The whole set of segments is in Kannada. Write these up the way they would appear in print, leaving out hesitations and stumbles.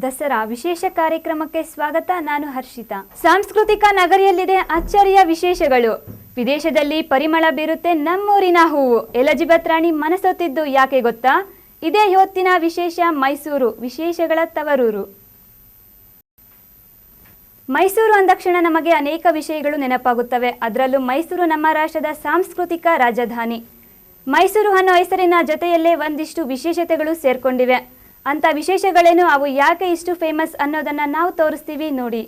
ದಸರಾ ವಿಶೇಷ ಕಾರ್ಯಕ್ರಮಕ್ಕೆ ಸ್ವಾಗತ. ನಾನು ಹರ್ಷಿತಾ. ಸಾಂಸ್ಕೃತಿಕ ನಗರಿಯಲ್ಲಿದೆ ಅಚ್ಚರಿಯ ವಿಶೇಷಗಳು. ವಿದೇಶದಲ್ಲಿ ಪರಿಮಳ ಬೀರುತ್ತೆ ನಮ್ಮೂರಿನ ಹೂವು. ಎಲಿಜಬೆತ್ ರಾಣಿ ಮನಸೊತ್ತಿದ್ದು ಯಾಕೆ ಗೊತ್ತಾ? ಇದೇ ಹೊತ್ತಿನ ವಿಶೇಷ. ಮೈಸೂರು ವಿಶೇಷಗಳ ತವರೂರು. ಮೈಸೂರು ಅಂದಕ್ಷಣ ನಮಗೆ ಅನೇಕ ವಿಷಯಗಳು ನೆನಪಾಗುತ್ತವೆ. ಅದರಲ್ಲೂ ಮೈಸೂರು ನಮ್ಮ ರಾಷ್ಟ್ರದ ಸಾಂಸ್ಕೃತಿಕ ರಾಜಧಾನಿ. ಮೈಸೂರು ಅನ್ನೋ ಹೆಸರಿನ ಜೊತೆಯಲ್ಲೇ ಒಂದಿಷ್ಟು ವಿಶೇಷತೆಗಳು ಸೇರ್ಕೊಂಡಿವೆ. ಅಂತ ವಿಶೇಷಗಳೇನು, ಅವು ಯಾಕೆ ಇಷ್ಟು ಫೇಮಸ್ ಅನ್ನೋದನ್ನ ನಾವು ತೋರಿಸ್ತೀವಿ ನೋಡಿ.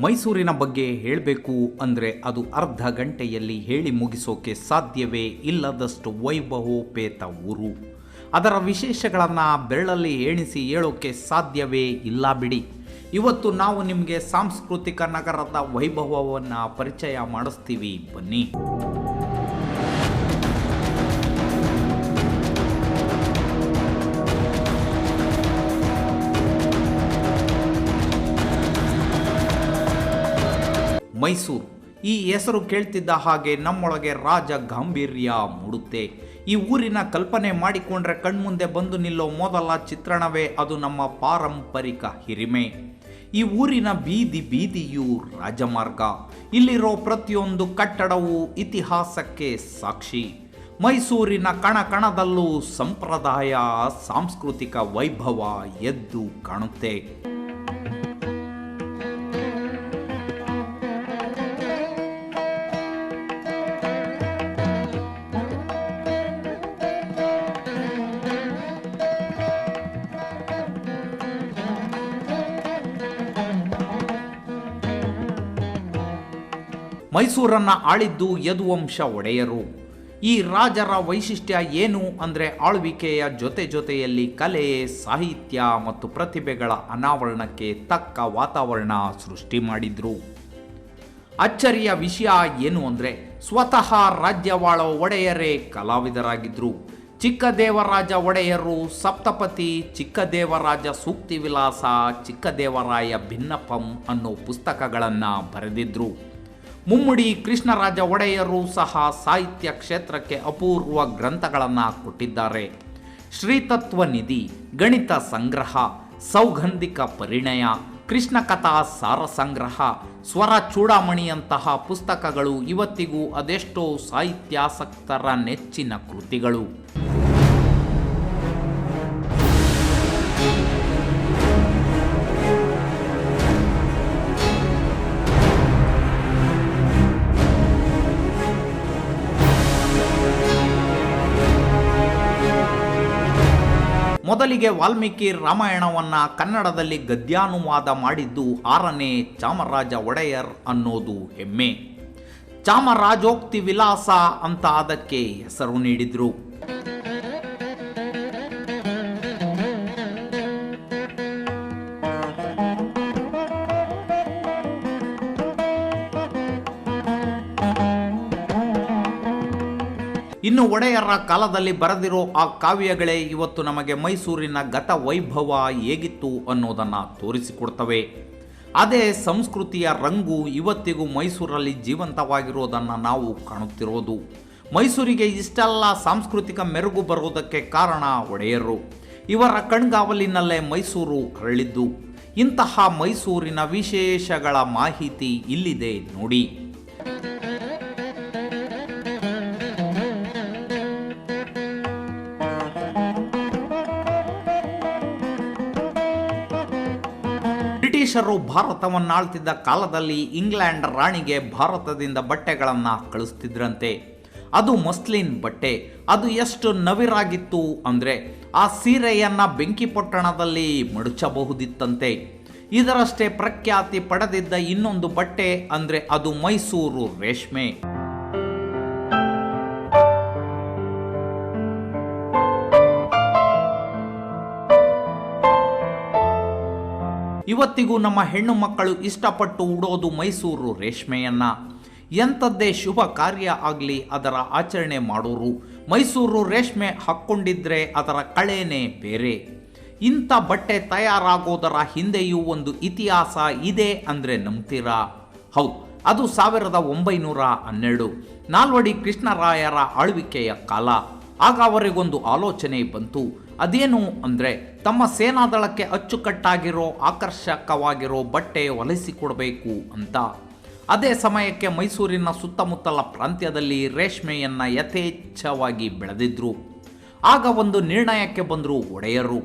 ಮೈಸೂರಿನ ಬಗ್ಗೆ ಹೇಳಬೇಕು ಅಂದರೆ ಅದು ಅರ್ಧ ಗಂಟೆಯಲ್ಲಿ ಹೇಳಿ ಮುಗಿಸೋಕೆ ಸಾಧ್ಯವೇ ಇಲ್ಲದಷ್ಟು ವೈಭವೋಪೇತ ಊರು. ಅದರ ವಿಶೇಷಗಳನ್ನು ಬೆರಳಲ್ಲಿ ಎಣಿಸಿ ಹೇಳೋಕೆ ಸಾಧ್ಯವೇ ಇಲ್ಲ ಬಿಡಿ. ಇವತ್ತು ನಾವು ನಿಮಗೆ ಸಾಂಸ್ಕೃತಿಕ ನಗರದ ವೈಭವವನ್ನು ಪರಿಚಯ ಮಾಡಿಸ್ತೀವಿ, ಬನ್ನಿ. ಮೈಸೂರು ಈ ಹೆಸರು ಕೇಳ್ತಿದ್ದ ಹಾಗೆ ನಮ್ಮೊಳಗೆ ರಾಜ ಗಾಂಭೀರ್ಯ ಮೂಡುತ್ತೆ. ಈ ಊರಿನ ಕಲ್ಪನೆ ಮಾಡಿಕೊಂಡ್ರೆ ಕಣ್ಮುಂದೆ ಬಂದು ನಿಲ್ಲೋ ಮೊದಲ ಚಿತ್ರಣವೇ ಅದು ನಮ್ಮ ಪಾರಂಪರಿಕ ಹಿರಿಮೆ. ಈ ಊರಿನ ಬೀದಿ ಬೀದಿಯೂ ರಾಜಮಾರ್ಗ. ಇಲ್ಲಿರೋ ಪ್ರತಿಯೊಂದು ಕಟ್ಟಡವೂ ಇತಿಹಾಸಕ್ಕೆ ಸಾಕ್ಷಿ. ಮೈಸೂರಿನ ಕಣ ಕಣದಲ್ಲೂ ಸಂಪ್ರದಾಯ, ಸಾಂಸ್ಕೃತಿಕ ವೈಭವ ಎದ್ದು ಕಾಣುತ್ತೆ. ಮೈಸೂರನ್ನು ಆಳಿದ್ದು ಯದುವಂಶ ಒಡೆಯರು. ಈ ರಾಜರ ವೈಶಿಷ್ಟ್ಯ ಏನು ಅಂದರೆ ಆಳ್ವಿಕೆಯ ಜೊತೆಯಲ್ಲಿ ಕಲೆ, ಸಾಹಿತ್ಯ ಮತ್ತು ಪ್ರತಿಭೆಗಳ ಅನಾವರಣಕ್ಕೆ ತಕ್ಕ ವಾತಾವರಣ ಸೃಷ್ಟಿ ಮಾಡಿದ್ರು. ಅಚ್ಚರಿಯ ವಿಷಯ ಏನು ಅಂದರೆ ಸ್ವತಃ ರಾಜ್ಯವಾಳ ಒಡೆಯರೇ ಕಲಾವಿದರಾಗಿದ್ದರು. ಚಿಕ್ಕದೇವರಾಜ ಒಡೆಯರು ಸಪ್ತಪತಿ, ಚಿಕ್ಕದೇವರಾಜ ಸೂಕ್ತಿ ವಿಲಾಸ, ಚಿಕ್ಕದೇವರಾಯ ಭಿನ್ನಪಂ ಅನ್ನೋ ಪುಸ್ತಕಗಳನ್ನು ಬರೆದಿದ್ರು. ಮುಮ್ಮಡಿ ಕೃಷ್ಣರಾಜ ಒಡೆಯರು ಸಹ ಸಾಹಿತ್ಯ ಕ್ಷೇತ್ರಕ್ಕೆ ಅಪೂರ್ವ ಗ್ರಂಥಗಳನ್ನು ಕೊಟ್ಟಿದ್ದಾರೆ. ಶ್ರೀತತ್ವ ನಿಧಿ, ಗಣಿತ ಸಂಗ್ರಹ, ಸೌಗಂಧಿಕ ಪರಿಣಯ, ಕೃಷ್ಣ ಕಥಾ ಸಾರ ಸಂಗ್ರಹ, ಸ್ವರ ಚೂಡಾಮಣಿಯಂತಹ ಪುಸ್ತಕಗಳು ಇವತ್ತಿಗೂ ಅದೆಷ್ಟೋ ಸಾಹಿತ್ಯಾಸಕ್ತರ ನೆಚ್ಚಿನ ಕೃತಿಗಳು. ಮೊದಲಿಗೆ ವಾಲ್ಮೀಕಿ ರಾಮಾಯಣವನ್ನು ಕನ್ನಡದಲ್ಲಿ ಗದ್ಯಾನುವಾದ ಮಾಡಿದ್ದು 6ನೇ ಚಾಮರಾಜ ಒಡೆಯರ್ ಅನ್ನೋದು ಹೆಮ್ಮೆ. ಚಾಮರಾಜೋಕ್ತಿ ವಿಲಾಸ ಅಂತ ಅದಕ್ಕೆ ಹೆಸರು ನೀಡಿದ್ರು. ಇನ್ನು ಒಡೆಯರ ಕಾಲದಲ್ಲಿ ಬರೆದಿರೋ ಆ ಕಾವ್ಯಗಳೇ ಇವತ್ತು ನಮಗೆ ಮೈಸೂರಿನ ಗತ ವೈಭವ ಹೇಗಿತ್ತು ಅನ್ನೋದನ್ನು ತೋರಿಸಿಕೊಡ್ತವೆ. ಅದೇ ಸಂಸ್ಕೃತಿಯ ರಂಗು ಇವತ್ತಿಗೂ ಮೈಸೂರಲ್ಲಿ ಜೀವಂತವಾಗಿರೋದನ್ನು ನಾವು ಕಾಣುತ್ತಿರೋದು. ಮೈಸೂರಿಗೆ ಇಷ್ಟೆಲ್ಲ ಸಾಂಸ್ಕೃತಿಕ ಮೆರುಗು ಬರೋದಕ್ಕೆ ಕಾರಣ ಒಡೆಯರು. ಇವರ ಕಣ್ಗಾವಲಿನಲ್ಲೇ ಮೈಸೂರು ಹರಳಿದ್ದು. ಇಂತಹ ಮೈಸೂರಿನ ವಿಶೇಷಗಳ ಮಾಹಿತಿ ಇಲ್ಲಿದೆ ನೋಡಿ. ಬ್ರಿಟಿಷರು ಭಾರತವನ್ನಾಳ್ತಿದ್ದ ಕಾಲದಲ್ಲಿ ಇಂಗ್ಲೆಂಡ್ ರಾಣಿಗೆ ಭಾರತದಿಂದ ಬಟ್ಟೆಗಳನ್ನು ಕಳಿಸ್ತಿದ್ರಂತೆ. ಅದು ಮಸ್ಲಿನ್ ಬಟ್ಟೆ. ಅದು ಎಷ್ಟು ನವಿರಾಗಿತ್ತು ಅಂದರೆ ಆ ಸೀರೆಯನ್ನು ಬೆಂಕಿಪೊಟ್ಟಣದಲ್ಲಿ ಮಡಚಬಹುದಿತ್ತಂತೆ. ಇದರಷ್ಟೇ ಪ್ರಖ್ಯಾತಿ ಪಡೆದಿದ್ದ ಇನ್ನೊಂದು ಬಟ್ಟೆ ಅಂದರೆ ಅದು ಮೈಸೂರು ರೇಷ್ಮೆ. ಇವತ್ತಿಗೂ ನಮ್ಮ ಹೆಣ್ಣು ಮಕ್ಕಳು ಇಷ್ಟಪಟ್ಟು ಉಡೋದು ಮೈಸೂರು ರೇಷ್ಮೆಯನ್ನ. ಎಂಥದ್ದೇ ಶುಭ ಕಾರ್ಯ ಆಗಲಿ ಅದರ ಆಚರಣೆ ಮಾಡೋರು ಮೈಸೂರು ರೇಷ್ಮೆ ಹಾಕ್ಕೊಂಡಿದ್ರೆ ಅದರ ಕಳೆನೇ ಬೇರೆ. ಇಂಥ ಬಟ್ಟೆ ತಯಾರಾಗೋದರ ಹಿಂದೆಯೂ ಒಂದು ಇತಿಹಾಸ ಇದೆ ಅಂದರೆ ನಂಬ್ತೀರಾ? ಹೌದು, ಅದು 1912 ನಾಲ್ವಡಿ ಕೃಷ್ಣರಾಯರ ಆಳ್ವಿಕೆಯ ಕಾಲ. ಆಗ ಅವರಿಗೊಂದು ಆಲೋಚನೆ ಬಂತು. ಅದೇನು ಅಂದರೆ ತಮ್ಮ ಸೇನಾದಳಕ್ಕೆ ಅಚ್ಚುಕಟ್ಟಾಗಿರೋ ಆಕರ್ಷಕವಾಗಿರೋ ಬಟ್ಟೆ ಹೊಲಿಸಿಕೊಡಬೇಕು ಅಂತ. ಅದೇ ಸಮಯಕ್ಕೆ ಮೈಸೂರಿನ ಸುತ್ತಮುತ್ತಲ ಪ್ರಾಂತ್ಯದಲ್ಲಿ ರೇಷ್ಮೆಯನ್ನು ಯಥೇಚ್ಛವಾಗಿ ಬೆಳೆದಿದ್ರು. ಆಗ ಒಂದು ನಿರ್ಣಯಕ್ಕೆ ಬಂದರು ಒಡೆಯರು.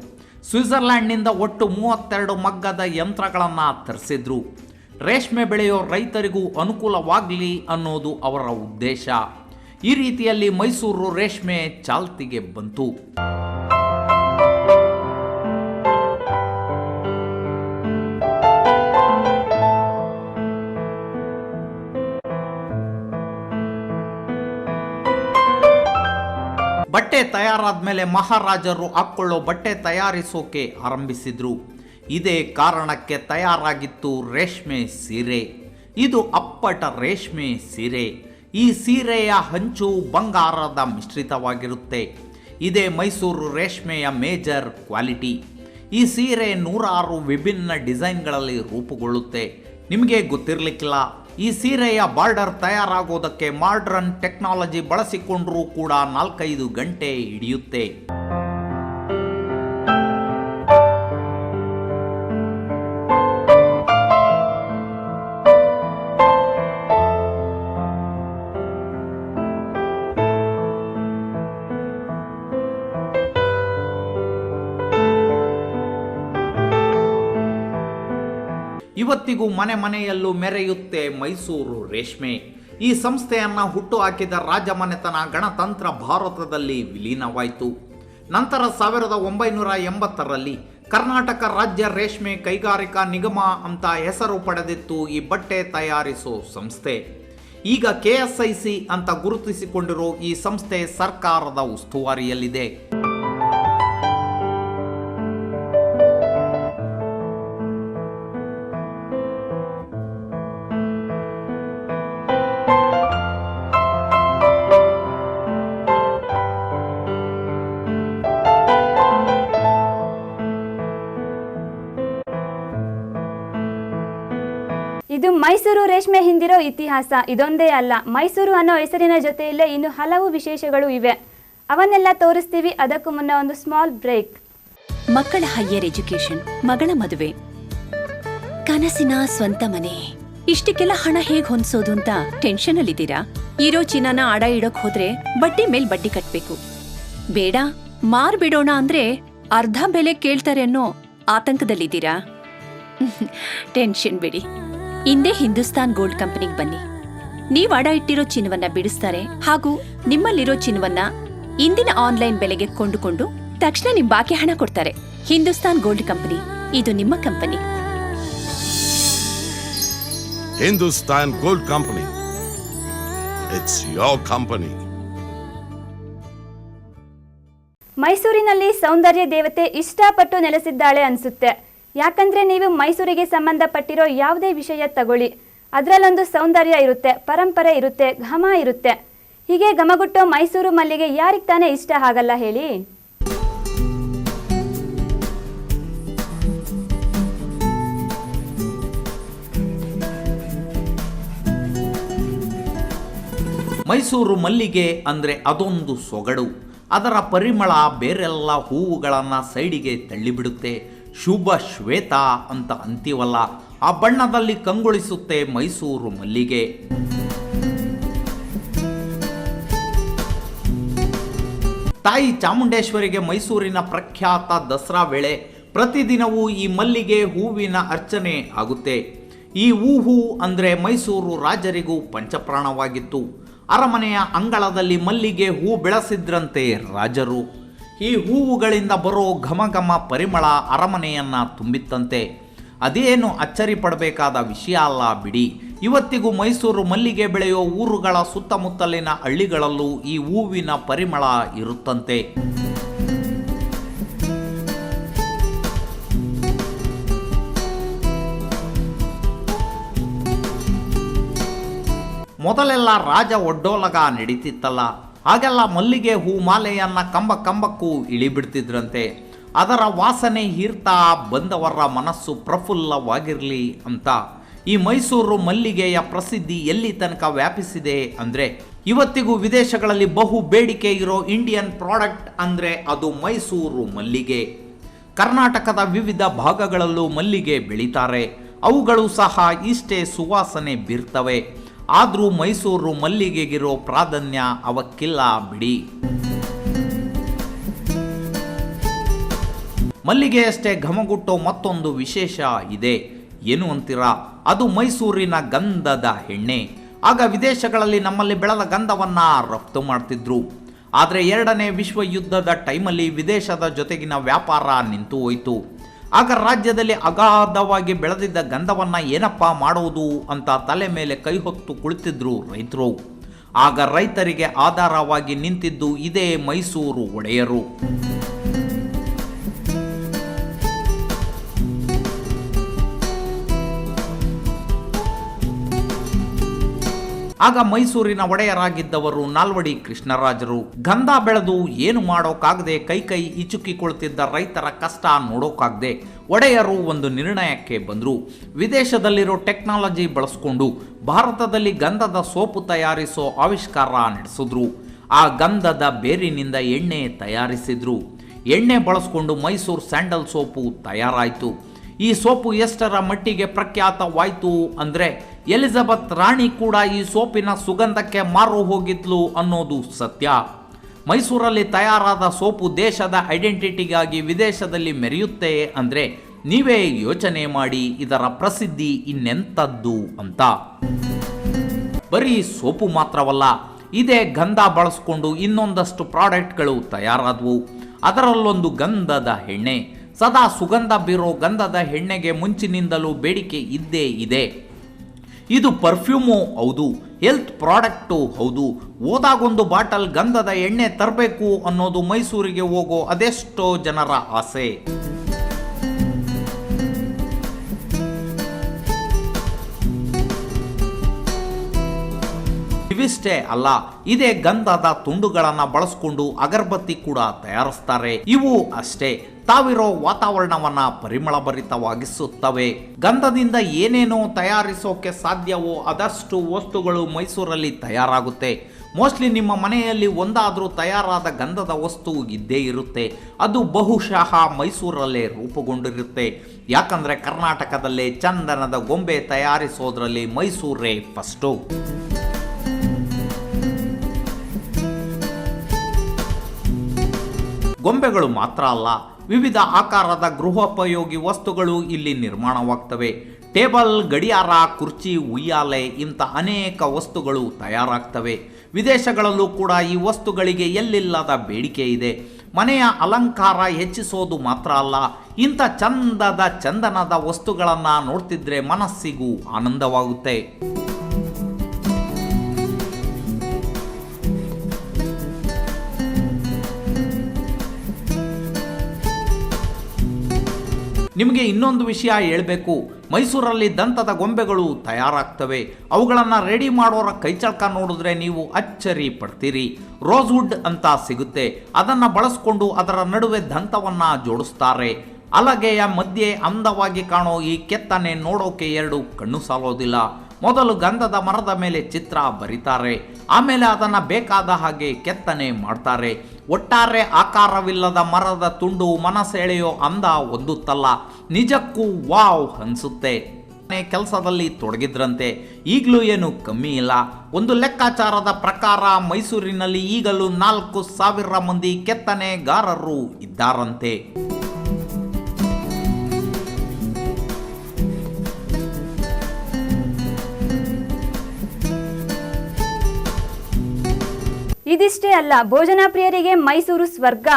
ಸ್ವಿಟ್ಜರ್ಲ್ಯಾಂಡ್ನಿಂದ ಒಟ್ಟು 32 ಮಗ್ಗದ ಯಂತ್ರಗಳನ್ನು ತರಿಸಿದ್ರು. ರೇಷ್ಮೆ ಬೆಳೆಯೋ ರೈತರಿಗೂ ಅನುಕೂಲವಾಗಲಿ ಅನ್ನೋದು ಅವರ ಉದ್ದೇಶ. ಈ ರೀತಿಯಲ್ಲಿ ಮೈಸೂರು ರೇಷ್ಮೆ ಚಾಲ್ತಿಗೆ ಬಂತು. ಬಟ್ಟೆ ತಯಾರಾದ ಮೇಲೆ ಮಹಾರಾಜರು ಹಾಕ್ಕೊಳ್ಳೋ ಬಟ್ಟೆ ತಯಾರಿಸೋಕೆ ಆರಂಭಿಸಿದ್ರು. ಇದೇ ಕಾರಣಕ್ಕೆ ತಯಾರಾಗಿತ್ತು ರೇಷ್ಮೆ ಸೀರೆ. ಇದು ಅಪ್ಪಟ ರೇಷ್ಮೆ ಸೀರೆ. ಈ ಸೀರೆಯ ಹಂಚು ಬಂಗಾರದ ಮಿಶ್ರಿತವಾಗಿರುತ್ತೆ. ಇದೇ ಮೈಸೂರು ರೇಷ್ಮೆಯ ಮೇಜರ್ ಕ್ವಾಲಿಟಿ. ಈ ಸೀರೆ 106 ವಿಭಿನ್ನ ಡಿಸೈನ್ಗಳಲ್ಲಿ ರೂಪುಗೊಳ್ಳುತ್ತೆ. ನಿಮಗೆ ಗೊತ್ತಿರಲಿಕ್ಕಿಲ್ಲ, ಈ ಸೀರೆಯ ಬಾರ್ಡರ್ ತಯಾರಾಗೋದಕ್ಕೆ ಮಾಡರ್ನ್ ಟೆಕ್ನಾಲಜಿ ಬಳಸಿಕೊಂಡ್ರೂ ಕೂಡ 4-5 ಗಂಟೆ ಹಿಡಿಯುತ್ತೆ. ಇವತ್ತಿಗೂ ಮನೆ ಮನೆಯಲ್ಲೂ ಮೆರೆಯುತ್ತೆ ಮೈಸೂರು ರೇಷ್ಮೆ. ಈ ಸಂಸ್ಥೆಯನ್ನು ಹುಟ್ಟು ಹಾಕಿದ ರಾಜಮನೆತನ ಗಣತಂತ್ರ ಭಾರತದಲ್ಲಿ ವಿಲೀನವಾಯಿತು. ನಂತರ 1980ರಲ್ಲಿ ಕರ್ನಾಟಕ ರಾಜ್ಯ ರೇಷ್ಮೆ ಕೈಗಾರಿಕಾ ನಿಗಮ ಅಂತ ಹೆಸರು ಪಡೆದಿತ್ತು ಈ ಬಟ್ಟೆ ತಯಾರಿಸೋ ಸಂಸ್ಥೆ. ಈಗ KSIC ಅಂತ ಗುರುತಿಸಿಕೊಂಡಿರೋ ಈ ಸಂಸ್ಥೆ ಸರ್ಕಾರದ ಉಸ್ತುವಾರಿಯಲ್ಲಿದೆ. ಇದು ಮೈಸೂರು ರೇಷ್ಮೆ ಹಿಂದಿರೋ ಇತಿಹಾಸ. ಇದೊಂದೇ ಅಲ್ಲ, ಮೈಸೂರು ಅನ್ನೋ ಹೆಸರಿನ ಜೊತೆಯಲ್ಲೇ ಇನ್ನು ಹಲವು ವಿಶೇಷಗಳು ಇವೆ. ಅವನ್ನೆಲ್ಲ ತೋರಿಸ್ತೀವಿ. ಅದಕ್ಕೂ ಮುನ್ನ ಒಂದು ಸ್ಮಾಲ್ ಬ್ರೇಕ್. ಮಕ್ಕಳ ಹೈಯರ್ ಎಜುಕೇಶನ್, ಮಗಳ ಮದುವೆ, ಕನಸಿನ ಸ್ವಂತ ಮನೆ, ಇಷ್ಟಕ್ಕೆಲ್ಲ ಹಣ ಹೇಗ್ ಹೊಂದ್ಸೋದು ಅಂತ ಟೆನ್ಷನ್ ಅಲ್ಲಿದ್ದೀರಾ? ಇರೋ ಚಿನ್ನನ ಅಡ ಇಡೋಕ್ ಹೋದ್ರೆ ಬಡ್ಡಿ ಮೇಲ್ ಬಡ್ಡಿ ಕಟ್ಬೇಕು. ಬೇಡ, ಮಾರ್ಬಿಡೋಣ ಅಂದ್ರೆ ಅರ್ಧ ಬೆಲೆ ಕೇಳ್ತಾರೆ ಅನ್ನೋ ಆತಂಕದಲ್ಲಿದ್ದೀರಾ? ಟೆನ್ಷನ್ ಬಿಡಿ, ಇಂದೇ ಹಿಂದೂಸ್ತಾನ್ ಗೋಲ್ಡ್ ಕಂಪನಿಗೆ ಬನ್ನಿ. ನೀವ್ ಅಡ ಇಟ್ಟಿರೋ ಚಿನ್ನವನ್ನ ಬಿಡಿಸ್ತಾರೆ ಹಾಗೂ ನಿಮ್ಮಲ್ಲಿರೋ ಚಿನ್ನವನ್ನ ಇಂದಿನ ಆನ್ಲೈನ್ ಬೆಲೆಗೆ ಕೊಂಡುಕೊಂಡು ತಕ್ಷಣ ನಿಮ್ ಬಾಕಿ ಹಣ ಕೊಡ್ತಾರೆ. ಹಿಂದೂಸ್ತಾನ್ ಗೋಲ್ಡ್ ಕಂಪನಿ, ಇದು ನಿಮ್ಮ company. Hindustan Gold Company. It's your company. ಮೈಸೂರಿನಲ್ಲಿ ಸೌಂದರ್ಯ ದೇವತೆ ಇಷ್ಟಪಟ್ಟು ನೆಲೆಸಿದ್ದಾಳೆ ಅನ್ಸುತ್ತೆ. ಯಾಕಂದ್ರೆ ನೀವು ಮೈಸೂರಿಗೆ ಸಂಬಂಧಪಟ್ಟಿರೋ ಯಾವುದೇ ವಿಷಯ ತಗೊಳ್ಳಿ, ಅದರಲ್ಲೊಂದು ಸೌಂದರ್ಯ ಇರುತ್ತೆ, ಪರಂಪರೆ ಇರುತ್ತೆ, ಘಮ ಇರುತ್ತೆ. ಹೀಗೆ ಘಮಗುಟ್ಟೋ ಮೈಸೂರು ಮಲ್ಲಿಗೆ ಯಾರಿಗೆ ತಾನೇ ಇಷ್ಟ ಆಗಲ್ಲ ಹೇಳಿ? ಮೈಸೂರು ಮಲ್ಲಿಗೆ ಅಂದರೆ ಅದೊಂದು ಸೊಗಡು. ಅದರ ಪರಿಮಳ ಬೇರೆಲ್ಲ ಹೂವುಗಳನ್ನು ಸೈಡಿಗೆ ತಳ್ಳಿಬಿಡುತ್ತೆ. ಶುಭ ಶ್ವೇತ ಅಂತ ಅಂತೀವಲ್ಲ, ಆ ಬಣ್ಣದಲ್ಲಿ ಕಂಗೊಳಿಸುತ್ತೆ ಮೈಸೂರು ಮಲ್ಲಿಗೆ. ತಾಯಿ ಚಾಮುಂಡೇಶ್ವರಿಗೆ ಮೈಸೂರಿನ ಪ್ರಖ್ಯಾತ ದಸರಾ ವೇಳೆ ಪ್ರತಿದಿನವೂ ಈ ಮಲ್ಲಿಗೆ ಹೂವಿನ ಅರ್ಚನೆ ಆಗುತ್ತೆ. ಈ ಹೂವು ಅಂದರೆ ಮೈಸೂರು ರಾಜರಿಗೂ ಪಂಚಪ್ರಾಣವಾಗಿತ್ತು. ಅರಮನೆಯ ಅಂಗಳದಲ್ಲಿ ಮಲ್ಲಿಗೆ ಹೂ ಬೆಳೆಸಿದ್ರಂತೆ ರಾಜರು. ಈ ಹೂವುಗಳಿಂದ ಬರೋ ಘಮ ಪರಿಮಳ ಅರಮನೆಯನ್ನು ತುಂಬಿತ್ತಂತೆ. ಅದೇನು ಅಚ್ಚರಿ ಪಡಬೇಕಾದ ವಿಷಯ ಅಲ್ಲ ಬಿಡಿ. ಇವತ್ತಿಗೂ ಮೈಸೂರು ಮಲ್ಲಿಗೆ ಬೆಳೆಯೋ ಊರುಗಳ ಸುತ್ತಮುತ್ತಲಿನ ಹಳ್ಳಿಗಳಲ್ಲೂ ಈ ಹೂವಿನ ಪರಿಮಳ ಇರುತ್ತಂತೆ. ಮೊದಲೆಲ್ಲ ರಾಜ ಒಡ್ಡೋಲಗ ನಡೀತಿತ್ತಲ್ಲ, ಹಾಗೆಲ್ಲ ಮಲ್ಲಿಗೆ ಹೂ ಮಾಲೆಯನ್ನು ಕಂಬಕ್ಕೂ ಇಳಿಬಿಡ್ತಿದ್ರಂತೆ. ಅದರ ವಾಸನೆ ಹೀರ್ತಾ ಬಂದವರ ಮನಸ್ಸು ಪ್ರಫುಲ್ಲವಾಗಿರಲಿ ಅಂತ ಈ ಮೈಸೂರು ಮಲ್ಲಿಗೆಯ ಪ್ರಸಿದ್ಧಿ ಎಲ್ಲಿ ತನಕ ವ್ಯಾಪಿಸಿದೆ ಅಂದರೆ ಇವತ್ತಿಗೂ ವಿದೇಶಗಳಲ್ಲಿ ಬಹು ಬೇಡಿಕೆ ಇರೋ ಇಂಡಿಯನ್ ಪ್ರಾಡಕ್ಟ್ ಅಂದರೆ ಅದು ಮೈಸೂರು ಮಲ್ಲಿಗೆ. ಕರ್ನಾಟಕದ ವಿವಿಧ ಭಾಗಗಳಲ್ಲೂ ಮಲ್ಲಿಗೆ ಬೆಳೀತಾರೆ. ಅವುಗಳು ಸಹ ಇಷ್ಟೇ ಸುವಾಸನೆ ಬೀರ್ತವೆ. ಆದರೂ ಮೈಸೂರು ಮಲ್ಲಿಗೆಗಿರೋ ಪ್ರಾಧಾನ್ಯ ಅವಕ್ಕಿಲ್ಲ ಬಿಡಿ. ಮಲ್ಲಿಗೆಯಷ್ಟೇ ಘಮಗುಟ್ಟೋ ಮತ್ತೊಂದು ವಿಶೇಷ ಇದೆ. ಏನು ಅಂತೀರಾ? ಅದು ಮೈಸೂರಿನ ಗಂಧದ ಎಣ್ಣೆ. ಆಗ ವಿದೇಶಗಳಲ್ಲಿ ನಮ್ಮಲ್ಲಿ ಬೆಳೆದ ಗಂಧವನ್ನ ರಫ್ತು ಮಾಡ್ತಿದ್ರು. ಆದರೆ ಎರಡನೇ ವಿಶ್ವ ಯುದ್ಧದ ಟೈಮಲ್ಲಿ ವಿದೇಶದ ಜೊತೆಗಿನ ವ್ಯಾಪಾರ ನಿಂತು ಹೋಯಿತು. ಆಗ ರಾಜ್ಯದಲ್ಲಿ ಅಗಾಧವಾಗಿ ಬೆಳೆದಿದ್ದ ಗಂಧವನ್ನ ಏನಪ್ಪ ಮಾಡೋದು ಅಂತ ತಲೆ ಮೇಲೆ ಕೈ ಹೊತ್ತು ಕುಳಿತಿದ್ರು ರೈತರು. ಆಗ ರೈತರಿಗೆ ಆಧಾರವಾಗಿ ನಿಂತಿದ್ದು ಇದೇ ಮೈಸೂರು ಒಡೆಯರು. ಆಗ ಮೈಸೂರಿನ ಒಡೆಯರಾಗಿದ್ದವರು ನಾಲ್ವಡಿ ಕೃಷ್ಣರಾಜರು. ಗಂಧ ಬೆಳೆದು ಏನು ಮಾಡೋಕ್ಕಾಗದೆ ಕೈ ಇಚುಕಿಕೊಳ್ತಿದ್ದ ರೈತರ ಕಷ್ಟ ನೋಡೋಕ್ಕಾಗದೆ ಒಡೆಯರು ಒಂದು ನಿರ್ಣಯಕ್ಕೆ ಬಂದರು. ವಿದೇಶದಲ್ಲಿರೋ ಟೆಕ್ನಾಲಜಿ ಬಳಸ್ಕೊಂಡು ಭಾರತದಲ್ಲಿ ಗಂಧದ ಸೋಪು ತಯಾರಿಸೋ ಆವಿಷ್ಕಾರ ನಡೆಸಿದ್ರು. ಆ ಗಂಧದ ಬೇರಿನಿಂದ ಎಣ್ಣೆ ತಯಾರಿಸಿದ್ರು. ಎಣ್ಣೆ ಬಳಸ್ಕೊಂಡು ಮೈಸೂರು ಸ್ಯಾಂಡಲ್ ಸೋಪು ತಯಾರಾಯಿತು. ಈ ಸೋಪು ಎಷ್ಟರ ಮಟ್ಟಿಗೆ ಪ್ರಖ್ಯಾತವಾಯಿತು ಅಂದರೆ ಎಲಿಜಬೆತ್ ರಾಣಿ ಕೂಡ ಈ ಸೋಪಿನ ಸುಗಂಧಕ್ಕೆ ಮಾರು ಹೋಗಿದ್ಲು ಅನ್ನೋದು ಸತ್ಯ. ಮೈಸೂರಲ್ಲಿ ತಯಾರಾದ ಸೋಪು ದೇಶದ ಐಡೆಂಟಿಟಿಗಾಗಿ ವಿದೇಶದಲ್ಲಿ ಮೆರೆಯುತ್ತೆ ಅಂದರೆ ನೀವೇ ಯೋಚನೆ ಮಾಡಿ ಇದರ ಪ್ರಸಿದ್ಧಿ ಇನ್ನೆಂಥದ್ದು ಅಂತ. ಬರೀ ಸೋಪು ಮಾತ್ರವಲ್ಲ, ಇದೇ ಗಂಧ ಬಳಸ್ಕೊಂಡು ಇನ್ನೊಂದಷ್ಟು ಪ್ರಾಡಕ್ಟ್ಗಳು ತಯಾರಾದವು. ಅದರಲ್ಲೊಂದು ಗಂಧದ ಎಣ್ಣೆ. ಸದಾ ಸುಗಂಧ ಬೀರೋ ಗಂಧದ ಎಣ್ಣೆಗೆ ಮುಂಚಿನಿಂದಲೂ ಬೇಡಿಕೆ ಇದ್ದೇ ಇದೆ. ಇದು ಪರ್ಫ್ಯೂಮು ಹೌದು, ಹೆಲ್ತ್ ಪ್ರಾಡಕ್ಟು ಹೌದು. ಹೋದಾಗೊಂದು ಬಾಟಲ್ ಗಂಧದ ಎಣ್ಣೆ ತರಬೇಕು ಅನ್ನೋದು ಮೈಸೂರಿಗೆ ಹೋಗೋ ಅದೆಷ್ಟೋ ಜನರ ಆಸೆ. ಇವಿಷ್ಟೇ ಅಲ್ಲ, ಇದೇ ಗಂಧದ ತುಂಡುಗಳನ್ನು ಬಳಸ್ಕೊಂಡು ಅಗರಬತ್ತಿ ಕೂಡ ತಯಾರಿಸ್ತಾರೆ. ಇವು ಅಷ್ಟೇ ತಾವಿರೋ ವಾತಾವರಣವನ್ನ ಪರಿಮಳಭರಿತವಾಗಿಸುತ್ತವೆ. ಗಂಧದಿಂದ ಏನೇನೋ ತಯಾರಿಸೋಕೆ ಸಾಧ್ಯವೋ ಅದಷ್ಟು ವಸ್ತುಗಳು ಮೈಸೂರಲ್ಲಿ ತಯಾರಾಗುತ್ತೆ. ಮೋಸ್ಟ್ಲಿ ನಿಮ್ಮ ಮನೆಯಲ್ಲಿ ಒಂದಾದರೂ ತಯಾರಾದ ಗಂಧದ ವಸ್ತು ಇದ್ದೇ ಇರುತ್ತೆ. ಅದು ಬಹುಶಃ ಮೈಸೂರಲ್ಲೇ ರೂಪುಗೊಂಡಿರುತ್ತೆ. ಯಾಕಂದರೆ ಕರ್ನಾಟಕದಲ್ಲೇ ಚಂದನದ ಗೊಂಬೆ ತಯಾರಿಸೋದ್ರಲ್ಲಿ ಮೈಸೂರೇ ಫಸ್ಟು. ಗೊಂಬೆಗಳು ಮಾತ್ರ ಅಲ್ಲ, ವಿವಿಧ ಆಕಾರದ ಗೃಹೋಪಯೋಗಿ ವಸ್ತುಗಳು ಇಲ್ಲಿ ನಿರ್ಮಾಣವಾಗ್ತವೆ. ಟೇಬಲ್, ಗಡಿಯಾರ, ಕುರ್ಚಿ, ಉಯ್ಯಾಲೆ ಇಂಥ ಅನೇಕ ವಸ್ತುಗಳು ತಯಾರಾಗ್ತವೆ. ವಿದೇಶಗಳಲ್ಲೂ ಕೂಡ ಈ ವಸ್ತುಗಳಿಗೆ ಎಲ್ಲಿಲ್ಲದ ಬೇಡಿಕೆ ಇದೆ. ಮನೆಯ ಅಲಂಕಾರ ಹೆಚ್ಚಿಸೋದು ಮಾತ್ರ ಅಲ್ಲ, ಇಂಥ ಚಂದನದ ವಸ್ತುಗಳನ್ನು ನೋಡ್ತಿದ್ರೆ ಮನಸ್ಸಿಗೂ ಆನಂದವಾಗುತ್ತೆ. ನಿಮಗೆ ಇನ್ನೊಂದು ವಿಷಯ ಹೇಳಬೇಕು. ಮೈಸೂರಲ್ಲಿ ದಂತದ ಗೊಂಬೆಗಳು ತಯಾರಾಗ್ತವೆ. ಅವುಗಳನ್ನು ರೆಡಿ ಮಾಡೋರ ಕೈಚಳಕ ನೋಡಿದ್ರೆ ನೀವು ಅಚ್ಚರಿ ಪಡ್ತೀರಿ. ರೋಸ್ವುಡ್ ಅಂತ ಸಿಗುತ್ತೆ. ಅದನ್ನು ಬಳಸ್ಕೊಂಡು ಅದರ ನಡುವೆ ದಂತವನ್ನು ಜೋಡಿಸ್ತಾರೆ. ಹಲಗೆಯ ಮಧ್ಯೆ ಅಂದವಾಗಿ ಕಾಣೋ ಈ ಕೆತ್ತನೆ ನೋಡೋಕೆ ಎರಡು ಕಣ್ಣು ಸಾಲೋದಿಲ್ಲ. ಮೊದಲು ಗಂಧದ ಮರದ ಮೇಲೆ ಚಿತ್ರ ಬರೀತಾರೆ, ಆಮೇಲೆ ಅದನ್ನು ಬೇಕಾದ ಹಾಗೆ ಕೆತ್ತನೆ ಮಾಡ್ತಾರೆ. ಒಟ್ಟಾರೆ ಆಕಾರವಿಲ್ಲದ ಮರದ ತುಂಡು ಮನಸೆಳೆಯೋ ಅಂದ ಒಂದುತ್ತಲ್ಲ, ನಿಜಕ್ಕೂ ವಾವ್ ಅನಿಸುತ್ತೆ. ಕೆಲಸದಲ್ಲಿ ತೊಡಗಿದ್ರಂತೆ. ಈಗಲೂ ಏನು ಕಮ್ಮಿ ಇಲ್ಲ. ಒಂದು ಲೆಕ್ಕಾಚಾರದ ಪ್ರಕಾರ ಮೈಸೂರಿನಲ್ಲಿ ಈಗಲೂ 4,000 ಮಂದಿ ಕೆತ್ತನೆಗಾರರು ಇದ್ದಾರಂತೆ. ಇದಿಷ್ಟೇ ಅಲ್ಲ, ಭೋಜನ ಪ್ರಿಯರಿಗೆ ಮೈಸೂರು ಸ್ವರ್ಗ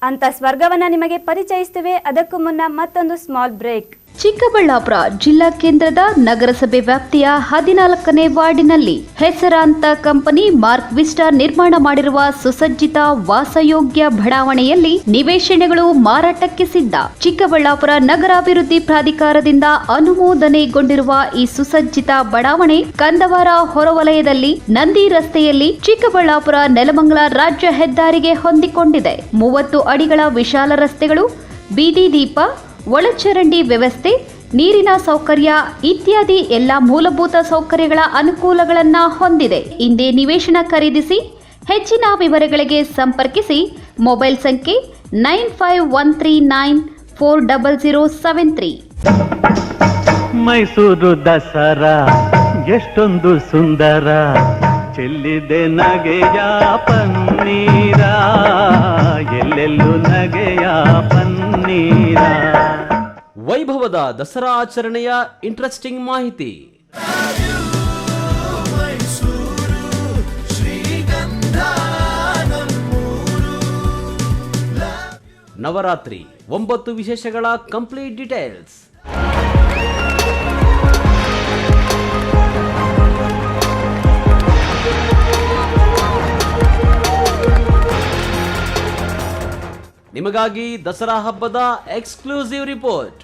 ಅಂತ ಸ್ವರ್ಗವನ್ನ ನಿಮಗೆ ಪರಿಚಯಿಸುತ್ತೇವೆ. ಅದಕ್ಕೂ ಮುನ್ನ ಮತ್ತೊಂದು ಸ್ಮಾಲ್ ಬ್ರೇಕ್. ಚಿಕ್ಕಬಳ್ಳಾಪುರ ಜಿಲ್ಲಾ ಕೇಂದ್ರದ ನಗರಸಭೆ ವ್ಯಾಪ್ತಿಯ 14ನೇ ವಾರ್ಡಿನಲ್ಲಿ ಹೆಸರಾಂತ ಕಂಪನಿ ಮಾರ್ಕ್ ವಿಸ್ಟಾ ನಿರ್ಮಾಣ ಮಾಡಿರುವ ಸುಸಜ್ಜಿತ ವಾಸಯೋಗ್ಯ ಬಡಾವಣೆಯಲ್ಲಿ ನಿವೇಶನಗಳು ಮಾರಾಟಕ್ಕೆ ಸಿದ್ಧ. ಚಿಕ್ಕಬಳ್ಳಾಪುರ ನಗರಾಭಿವೃದ್ಧಿ ಪ್ರಾಧಿಕಾರದಿಂದ ಅನುಮೋದನೆಗೊಂಡಿರುವ ಈ ಸುಸಜ್ಜಿತ ಬಡಾವಣೆ ಕಂದವಾರ ಹೊರವಲಯದಲ್ಲಿ ನಂದಿ ರಸ್ತೆಯಲ್ಲಿ ಚಿಕ್ಕಬಳ್ಳಾಪುರ ನೆಲಮಂಗಲ ರಾಜ್ಯ ಹೆದ್ದಾರಿಗೆ ಹೊಂದಿಕೊಂಡಿದೆ. 30 ಅಡಿಗಳ ವಿಶಾಲ ರಸ್ತೆಗಳು, ಬೀದಿ ದೀಪ, ಒಳಚರಂಡಿ ವ್ಯವಸ್ಥೆ, ನೀರಿನ ಸೌಕರ್ಯ ಇತ್ಯಾದಿ ಎಲ್ಲ ಮೂಲಭೂತ ಸೌಕರ್ಯಗಳ ಅನುಕೂಲಗಳನ್ನು ಹೊಂದಿದೆ. ಇಂದೇ ನಿವೇಶನ ಖರೀದಿಸಿ. ಹೆಚ್ಚಿನ ವಿವರಗಳಿಗೆ ಸಂಪರ್ಕಿಸಿ. ಮೊಬೈಲ್ ಸಂಖ್ಯೆ 9513940073. ಮೈಸೂರು ದಸರಾ ಎಷ್ಟೊಂದು ಸುಂದರ, ಚೆಲ್ಲಿದೆ ನಗೆಯ ಪನ್ನೀರ, ಎಲ್ಲೆಲ್ಲೂ ನಗೆಯ ಪನ್ನೀರ. ವೈಭವದ ದಸರಾ ಆಚರಣೆಯ ಇಂಟ್ರೆಸ್ಟಿಂಗ್ ಮಾಹಿತಿ. ನವರಾತ್ರಿ 9 ವಿಶೇಷಗಳ ಕಂಪ್ಲೀಟ್ ಡೀಟೇಲ್ಸ್. ನಿಮಗಾಗಿ ದಸರಾ ಹಬ್ಬದ ಎಕ್ಸ್ಕ್ಲೂಸಿವ್ ರಿಪೋರ್ಟ್.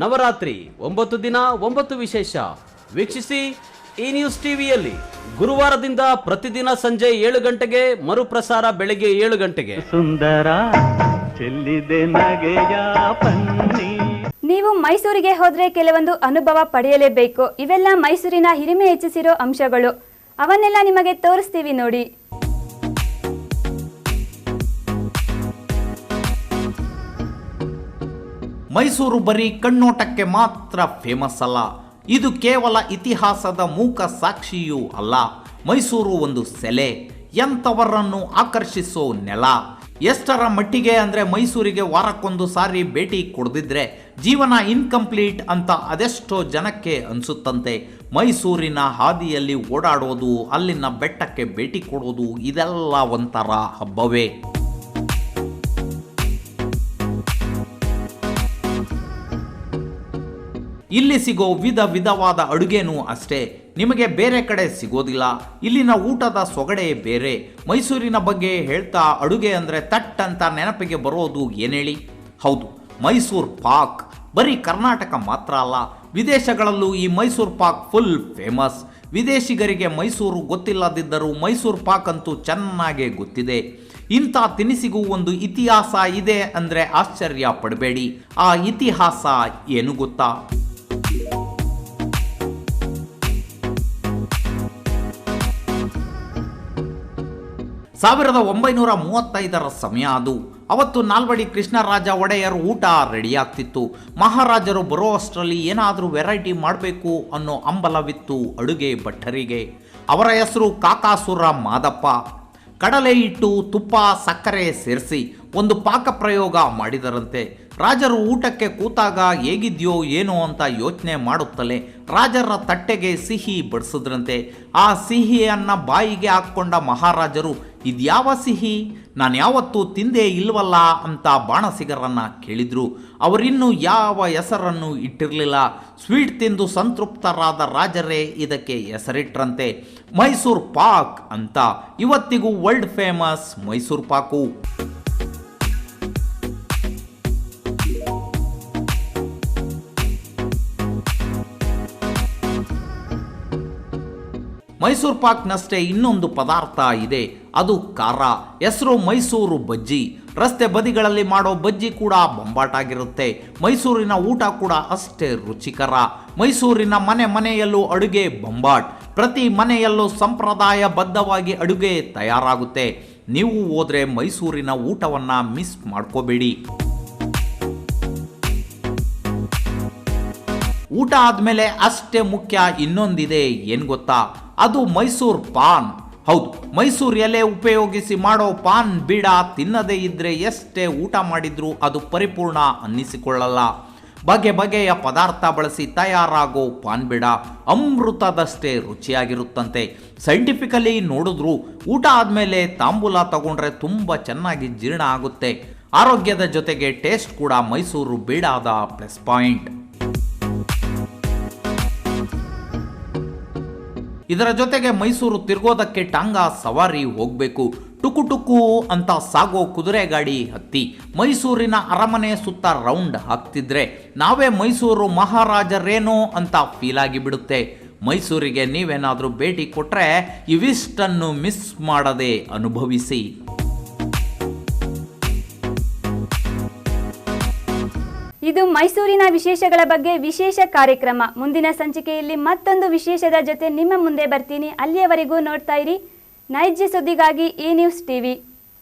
ನವರಾತ್ರಿ 9 ದಿನ 9 ವಿಶೇಷ ವೀಕ್ಷಿಸಿ ಈ ನ್ಯೂಸ್ ಟಿವಿಯಲ್ಲಿ. ಗುರುವಾರದಿಂದ ಪ್ರತಿದಿನ ಸಂಜೆ 7 ಗಂಟೆಗೆ, ಮರುಪ್ರಸಾರ ಬೆಳಗ್ಗೆ 7 ಗಂಟೆಗೆ. ಸುಂದರ ಚೆಲ್ಲಿದೆ ನಗೆಯ ಪನ್ನೀರ. ನೀವು ಮೈಸೂರಿಗೆ ಹೋದ್ರೆ ಕೆಲವೊಂದು ಅನುಭವ ಪಡೆಯಲೇಬೇಕು. ಇವೆಲ್ಲ ಮೈಸೂರಿನ ಹಿರಿಮೆ ಹೆಚ್ಚಿಸಿರೋ ಅಂಶಗಳು. ಅವನ್ನೆಲ್ಲ ನಿಮಗೆ ತೋರಿಸ್ತೀವಿ ನೋಡಿ. ಮೈಸೂರು ಬರೀ ಕಣ್ಣೋಟಕ್ಕೆ ಮಾತ್ರ ಫೇಮಸ್ ಅಲ್ಲ, ಇದು ಕೇವಲ ಇತಿಹಾಸದ ಮೂಕ ಸಾಕ್ಷಿಯೂ ಅಲ್ಲ. ಮೈಸೂರು ಒಂದು ಸೆಲೆ, ಎಂಥವರನ್ನು ಆಕರ್ಷಿಸೋ ನೆಲ. ಎಷ್ಟರ ಮಟ್ಟಿಗೆ ಅಂದರೆ ಮೈಸೂರಿಗೆ ವಾರಕ್ಕೊಂದು ಸಾರಿ ಭೇಟಿ ಕೊಡದಿದ್ರೆ ಜೀವನ ಇನ್ಕಂಪ್ಲೀಟ್ ಅಂತ ಅದೆಷ್ಟೋ ಜನಕ್ಕೆ ಅನಿಸುತ್ತಂತೆ. ಮೈಸೂರಿನ ಹಾದಿಯಲ್ಲಿ ಓಡಾಡೋದು, ಅಲ್ಲಿನ ಬೆಟ್ಟಕ್ಕೆ ಭೇಟಿ ಕೊಡೋದು, ಇದೆಲ್ಲ ಒಂಥರ ಹಬ್ಬವೇ. ಇಲ್ಲಿ ಸಿಗೋ ವಿಧ ವಿಧವಾದ ಅಡುಗೆನೂ ಅಷ್ಟೇ, ನಿಮಗೆ ಬೇರೆ ಕಡೆ ಸಿಗೋದಿಲ್ಲ. ಇಲ್ಲಿನ ಊಟದ ಸೊಗಡೆ ಬೇರೆ. ಮೈಸೂರಿನ ಬಗ್ಗೆ ಹೇಳ್ತಾ ಅಡುಗೆ ಅಂದರೆ ತಟ್ ಅಂತ ನೆನಪಿಗೆ ಬರೋದು ಏನೇಳಿ? ಹೌದು, ಮೈಸೂರು ಪಾಕ್. ಬರೀ ಕರ್ನಾಟಕ ಮಾತ್ರ ಅಲ್ಲ, ವಿದೇಶಗಳಲ್ಲೂ ಈ ಮೈಸೂರು ಪಾಕ್ ಫುಲ್ ಫೇಮಸ್. ವಿದೇಶಿಗರಿಗೆ ಮೈಸೂರು ಗೊತ್ತಿಲ್ಲದಿದ್ದರೂ ಮೈಸೂರು ಪಾಕ್ ಅಂತೂ ಚೆನ್ನಾಗೇ ಗೊತ್ತಿದೆ. ಇಂಥ ತಿನಿಸಿಗೂ ಒಂದು ಇತಿಹಾಸ ಇದೆ ಅಂದರೆ ಆಶ್ಚರ್ಯ ಪಡಬೇಡಿ. ಆ ಇತಿಹಾಸ ಏನು ಗೊತ್ತಾ? 1935ರ ಸಮಯ ಅದು. ಅವತ್ತು ನಾಲ್ವಡಿ ಕೃಷ್ಣರಾಜ ಒಡೆಯರ್ ಊಟ ರೆಡಿಯಾಗ್ತಿತ್ತು. ಮಹಾರಾಜರು ಬರೋ ಅಷ್ಟರಲ್ಲಿ ಏನಾದರೂ ವೆರೈಟಿ ಮಾಡಬೇಕು ಅನ್ನೋ ಹಂಬಲವಿತ್ತು ಅಡುಗೆ ಭಟ್ಟರಿಗೆ. ಅವರ ಹೆಸರು ಕಾಕಾಸುರ ಮಾದಪ್ಪ. ಕಡಲೆ ಹಿಟ್ಟು, ತುಪ್ಪ, ಸಕ್ಕರೆ ಸೇರಿಸಿ ಒಂದು ಪಾಕ ಪ್ರಯೋಗ ಮಾಡಿದರಂತೆ. ರಾಜರು ಊಟಕ್ಕೆ ಕೂತಾಗ ಹೇಗಿದೆಯೋ ಏನೋ ಅಂತ ಯೋಚನೆ ಮಾಡುತ್ತಲೇ ರಾಜರ ತಟ್ಟೆಗೆ ಸಿಹಿ ಬಡಿಸಿದ್ರಂತೆ. ಆ ಸಿಹಿಯನ್ನು ಬಾಯಿಗೆ ಹಾಕ್ಕೊಂಡ ಮಹಾರಾಜರು, ಇದ್ಯಾವ ಸಿಹಿ, ನಾನು ಯಾವತ್ತೂ ತಿಂದೇ ಇಲ್ವಲ್ಲ ಅಂತ ಬಾಣಸಿಗರನ್ನು ಕೇಳಿದರು. ಅವರಿನ್ನೂ ಯಾವ ಹೆಸರನ್ನು ಇಟ್ಟಿರಲಿಲ್ಲ. ಸ್ವೀಟ್ ತಿಂದು ಸಂತೃಪ್ತರಾದ ರಾಜರೇ ಇದಕ್ಕೆ ಹೆಸರಿಟ್ರಂತೆ ಮೈಸೂರು ಪಾಕ್ ಅಂತ. ಇವತ್ತಿಗೂ ವರ್ಲ್ಡ್ ಫೇಮಸ್ ಮೈಸೂರು ಪಾಕು. ಮೈಸೂರು ಪಾಕ್ನಷ್ಟೇ ಇನ್ನೊಂದು ಪದಾರ್ಥ ಇದೆ, ಅದು ಖಾರ. ಹೆಸರು ಮೈಸೂರು ಬಜ್ಜಿ. ರಸ್ತೆ ಬದಿಗಳಲ್ಲಿ ಮಾಡೋ ಬಜ್ಜಿ ಕೂಡ ಬೊಂಬಾಟಾಗಿರುತ್ತೆ. ಮೈಸೂರಿನ ಊಟ ಕೂಡ ಅಷ್ಟೇ ರುಚಿಕರ. ಮೈಸೂರಿನ ಮನೆಯಲ್ಲೂ ಅಡುಗೆ ಬೊಂಬಾಟ್. ಪ್ರತಿ ಮನೆಯಲ್ಲೂ ಸಂಪ್ರದಾಯಬದ್ಧವಾಗಿ ಅಡುಗೆ ತಯಾರಾಗುತ್ತೆ. ನೀವು ಹೋದರೆ ಮೈಸೂರಿನ ಊಟವನ್ನು ಮಿಸ್ ಮಾಡ್ಕೋಬೇಡಿ. ಊಟ ಆದಮೇಲೆ ಅಷ್ಟೇ ಮುಖ್ಯ ಇನ್ನೊಂದಿದೆ, ಏನು ಗೊತ್ತಾ? ಅದು ಮೈಸೂರು ಪಾನ್. ಹೌದು, ಮೈಸೂರು ಎಲೆ ಉಪಯೋಗಿಸಿ ಮಾಡೋ ಪಾನ್ ಬೀಡ ತಿನ್ನದೇ ಇದ್ದರೆ ಎಷ್ಟೇ ಊಟ ಮಾಡಿದ್ರೂ ಅದು ಪರಿಪೂರ್ಣ ಅನ್ನಿಸಿಕೊಳ್ಳಲ್ಲ. ಬಗೆ ಬಗೆಯ ಪದಾರ್ಥ ಬಳಸಿ ತಯಾರಾಗೋ ಪಾನ್ ಬೀಡ ಅಮೃತದಷ್ಟೇ ರುಚಿಯಾಗಿರುತ್ತಂತೆ. ಸೈಂಟಿಫಿಕಲಿ ನೋಡಿದ್ರು ಊಟ ಆದಮೇಲೆ ತಾಂಬೂಲ ತಗೊಂಡ್ರೆ ತುಂಬ ಚೆನ್ನಾಗಿ ಜೀರ್ಣ ಆಗುತ್ತೆ. ಆರೋಗ್ಯದ ಜೊತೆಗೆ ಟೇಸ್ಟ್ ಕೂಡ ಮೈಸೂರು ಬೀಡಾದ ಪ್ಲಸ್ ಪಾಯಿಂಟ್. ಇದರ ಜೊತೆಗೆ ಮೈಸೂರು ತಿರುಗೋದಕ್ಕೆ ಟಾಂಗಾ ಸವಾರಿ ಹೋಗಬೇಕು. ಟುಕು ಟುಕು ಅಂತ ಸಾಗೋ ಕುದುರೆ ಗಾಡಿ ಹತ್ತಿ ಮೈಸೂರಿನ ಅರಮನೆ ಸುತ್ತ ರೌಂಡ್ ಹಾಕ್ತಿದ್ರೆ ನಾವೇ ಮೈಸೂರು ಮಹಾರಾಜರೇನೋ ಅಂತ ಫೀಲ್ ಆಗಿಬಿಡುತ್ತೆ. ಮೈಸೂರಿಗೆ ನೀವೇನಾದರೂ ಭೇಟಿ ಕೊಟ್ಟರೆ ಇವಿಷ್ಟನ್ನು ಮಿಸ್ ಮಾಡದೆ ಅನುಭವಿಸಿ. ಇದು ಮೈಸೂರಿನ ವಿಶೇಷಗಳ ಬಗ್ಗೆ ವಿಶೇಷ ಕಾರ್ಯಕ್ರಮ. ಮುಂದಿನ ಸಂಚಿಕೆಯಲ್ಲಿ ಮತ್ತೊಂದು ವಿಶೇಷದ ಜೊತೆ ನಿಮ್ಮ ಮುಂದೆ ಬರ್ತೀನಿ. ಅಲ್ಲಿಯವರೆಗೂ ನೋಡ್ತಾ ಇರಿ ನೈಜ ಸುದ್ದಿಗಾಗಿ ಈ ನ್ಯೂಸ್ ಟಿವಿ.